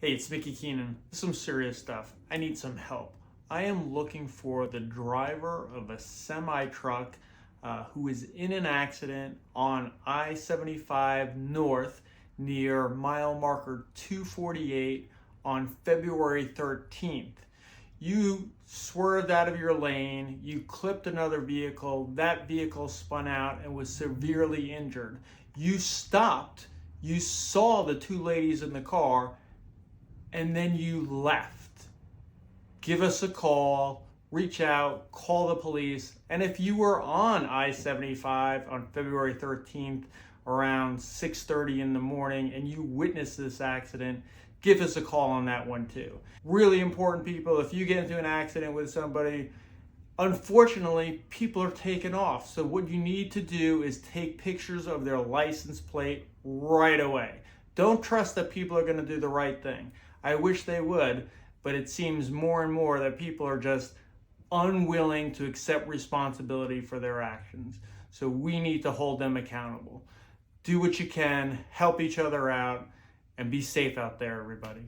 Hey, it's Mickey Keenan. Some serious stuff. I need some help. I am looking for the driver of a semi-truck who is in an accident on I-75 North near mile marker 248 on February 13th. You swerved out of your lane, you clipped another vehicle, that vehicle spun out and was severely injured. You stopped, you saw the two ladies in the car, and then you left. Give us a call, reach out, call the police, and if you were on I-75 on February 13th around 6:30 in the morning and you witnessed this accident, give us a call on that one too. Really important, people. If you get into an accident with somebody, unfortunately, people are taken off. So what you need to do is take pictures of their license plate right away. Don't trust that people are going to do the right thing. I wish they would, but it seems more and more that people are just unwilling to accept responsibility for their actions. So we need to hold them accountable. Do what you can, help each other out, and be safe out there, everybody.